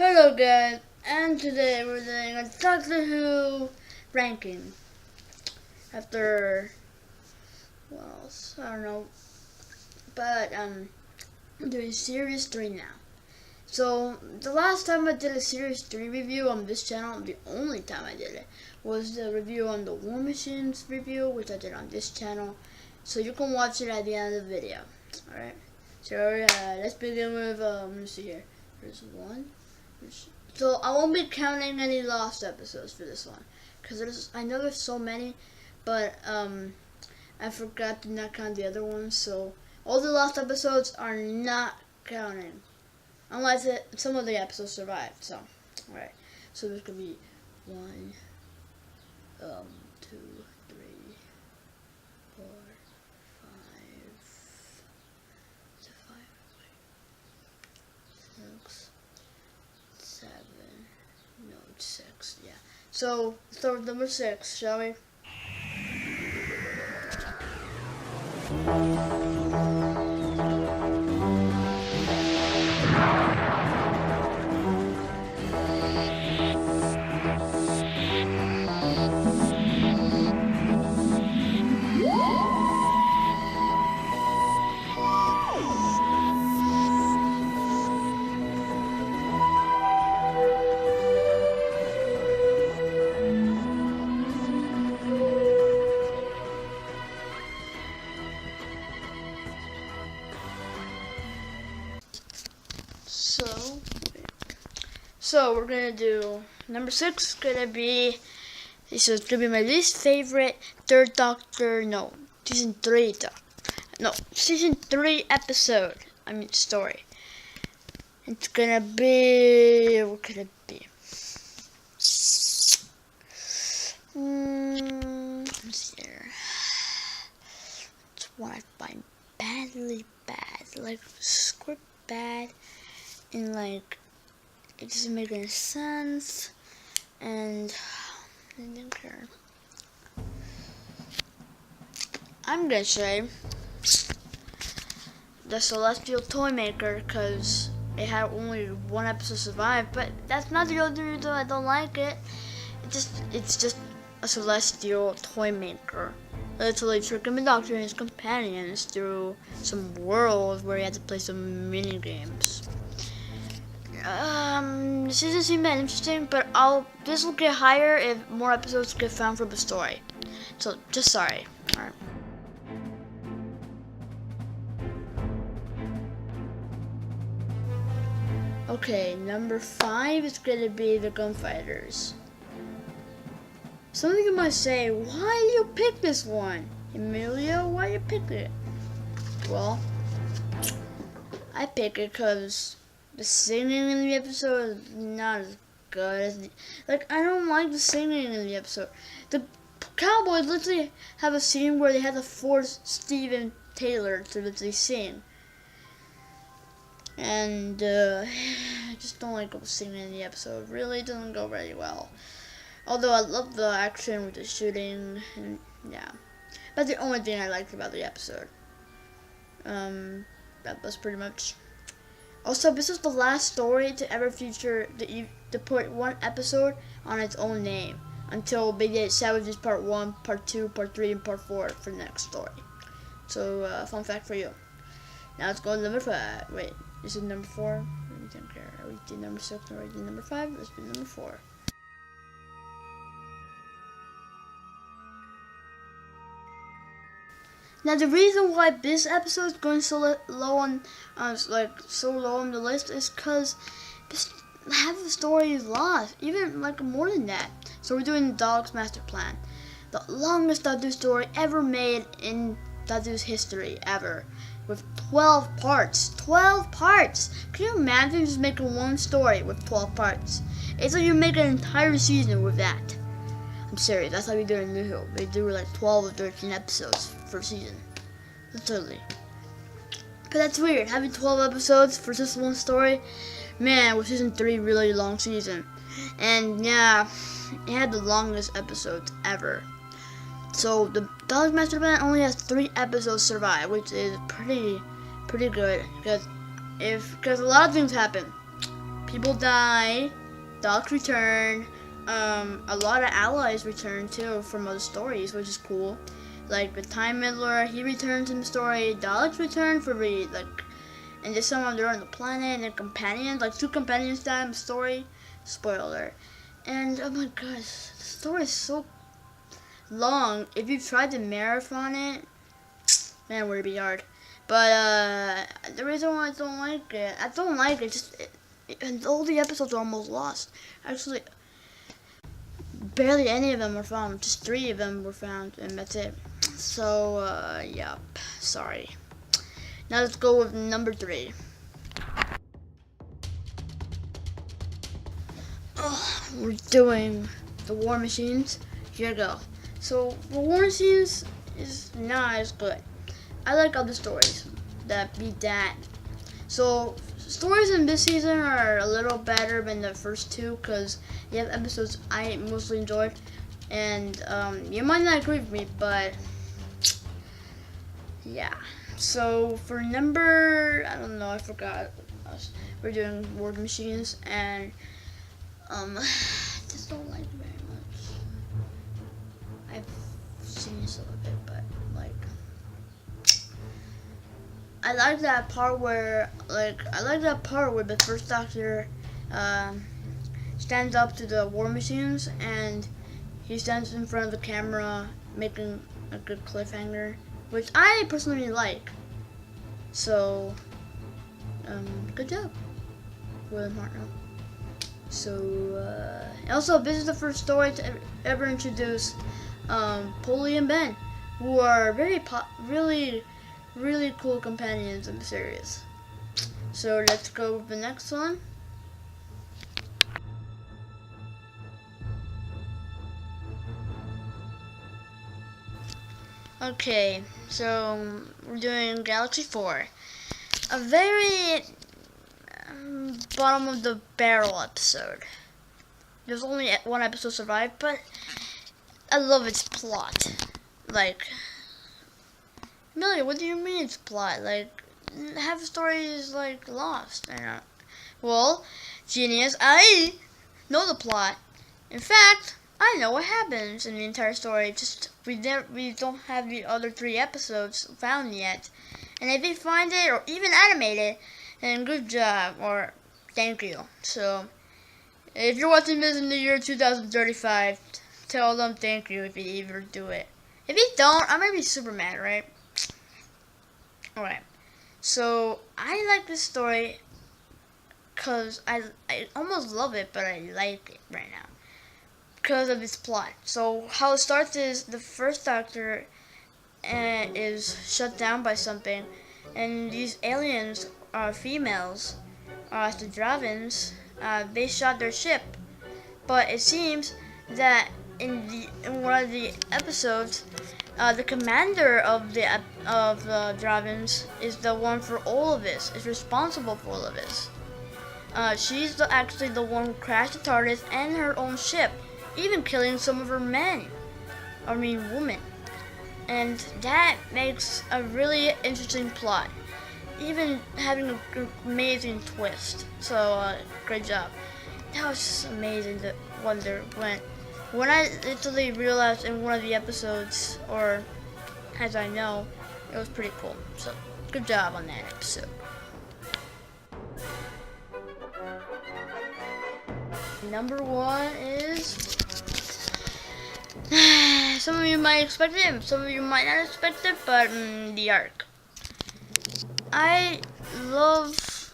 Hello guys, and today we're doing a Doctor Who ranking. After, well, I don't know, but I'm doing Series 3 now. So, the last time I did a Series 3 review on this channel, the only time I did it, was the review on the War Machines review, which I did on this channel. So you can watch it at the end of the video. Alright, so let's begin with, let me see here. There's one. So I won't be counting any lost episodes for this one, because I know there's so many, but I forgot to not count the other ones. So all the lost episodes are not counting, unless some of the episodes survived. So alright, so there's gonna be 1, 2, 3, 4, 5, 6, 7, no, it's 6, yeah. So, let's start with number 6, shall we? So we're gonna do number 6. This is gonna be my least favorite third Doctor. No, season 3 season 3 episode. I mean story. It's gonna be. What could it be? Let's see here. It's one I find badly bad, like script bad, and like. It doesn't make any sense, and I didn't care. I'm gonna say the Celestial Toymaker, because it had only one episode survive, but that's not the only reason I don't like it. It's just a Celestial Toymaker, literally tricking the Doctor and his companions through some worlds where he had to play some mini games. This doesn't seem that interesting, but this will get higher if more episodes get found from the story. So, just sorry. Alright. Okay, number 5 is gonna be the Gunfighters. Some of you might say, why do you pick this one? Emilio, why you pick it? Well, I pick it because the singing in the episode is not as good as I don't like the singing in the episode. The Cowboys literally have a scene where they had to force Steven Taylor to literally sing. And I just don't like the singing in the episode. Really doesn't go very well. Although I love the action with the shooting, and yeah. That's the only thing I liked about the episode. That was pretty much. Also, this is the last story to ever feature to put one episode on its own name until they get Savages Part 1, Part 2, Part 3, and Part 4 for the next story. So, fun fact for you. Now let's go to number 5. Wait, this is number 4? I don't care. We did number 6, or we did number 5. Let's do number 4. Now the reason why this episode is going so low on, so low on the list is because half the story is lost, even more than that. So we're doing the Dog's Master Plan, the longest Doctor story ever made in Doctor's history ever, with 12 parts. 12 parts! Can you imagine just making one story with 12 parts? It's like you make an entire season with that. I'm serious, that's how we do it in New Who. They do 12 or 13 episodes per season. Literally. But that's weird, having 12 episodes for just one story. Man, with season 3 really long season. And yeah, it had the longest episodes ever. So the Dog's Master Plan only has 3 episodes survive, which is pretty good. Because a lot of things happen. people die, dogs return, a lot of allies return too from other stories, which is cool. Like the Time Meddler, he returns in the story. Daleks return for and this time they're on the planet, and companions, like 2 companions die in the story. Spoiler. And oh my gosh, the story is so long. If you tried to marathon it, man, would it be hard. But the reason why I don't like it, and all the episodes are almost lost. Actually, barely any of them were found. Just 3 of them were found, and that's it. So, yep. Sorry. Now let's go with number 3. We're doing the War Machines. Here we go. So, the War Machines is not as good. I like other stories that beat that. So, stories in this season are a little better than the first 2 because you have episodes I mostly enjoyed. And you might not agree with me, but yeah. So for number, I don't know, I forgot. We're doing War Machines, and I just don't like it very much. I've seen some of it, but like, I like that part where the first Doctor stands up to the War Machines, and he stands in front of the camera, making a good cliffhanger, which I personally like. So, good job, William Hartnell. So, also, this is the first story to ever introduce Polly and Ben, who are really cool companions in the series. So let's go with the next one. Okay, so we're doing Galaxy 4. A very bottom of the barrel episode. There's only 1 episode survived, but I love its plot. Like, Amelia, what do you mean it's plot? Like, half the story is like lost. Well, genius, I know the plot. In fact, I know what happens in the entire story. Just we don't have the other 3 episodes found yet. And if they find it or even animate it, then good job or thank you. So if you're watching this in the year 2035, tell them thank you if you ever do it. If you don't, I'm gonna be super mad, right? Alright. So I like this story because I almost love it, but I like it right now because of its plot. So how it starts is the first Doctor is shut down by something, and these aliens are females, the Dravins. They shot their ship, but it seems that in one of the episodes, the commander of the Dravins is the one for all of this. Is responsible for all of this. She's actually the one who crashed the TARDIS and her own ship, even killing some of her men. I mean, women. And that makes a really interesting plot, even having an amazing twist. So, great job. That was just amazing to wonder when I literally realized in one of the episodes, or as I know, it was pretty cool. So, good job on that episode. Number 1 is some of you might expect it, some of you might not expect it, but the Ark. I love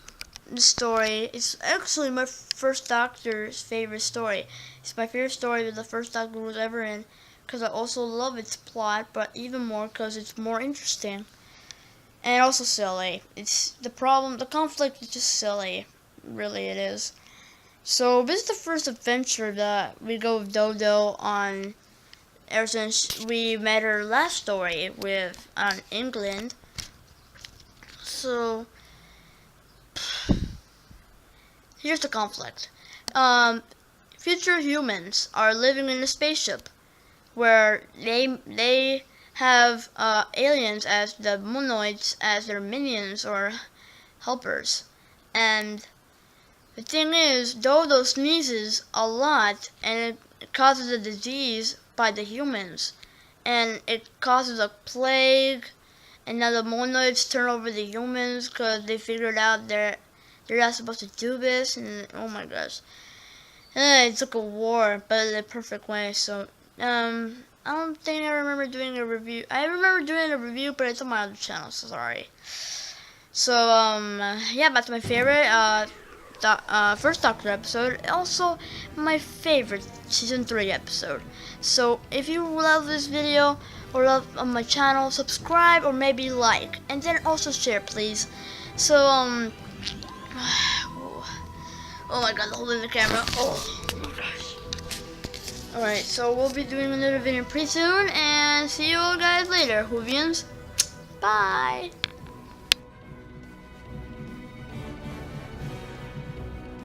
the story. It's actually my first Doctor's favorite story. It's my favorite story that the first Doctor was ever in, because I also love its plot, but even more because it's more interesting and also silly. It's the conflict is just silly. Really, it is. So this is the first adventure that we go with Dodo on ever since we met her last story with England. So here's the conflict. Future humans are living in a spaceship where they have aliens as the monoids as their minions or helpers, and The thing is, Dodo sneezes a lot, and it causes a disease by the humans, and it causes a plague. And now the monoids turn over the humans because they figured out they're not supposed to do this. And oh my gosh, it's like a war, but in a perfect way. So I don't think I remember doing a review. I remember doing a review, but it's on my other channel. So sorry. So yeah, that's my favorite first Doctor episode. Also my favorite season 3 episode. So if you love this video or love my channel, subscribe or maybe like, and then also share, please. So oh my god, holding the camera. Oh my gosh. Alright, so we'll be doing another video pretty soon, and see you all guys later, Whovians. Bye.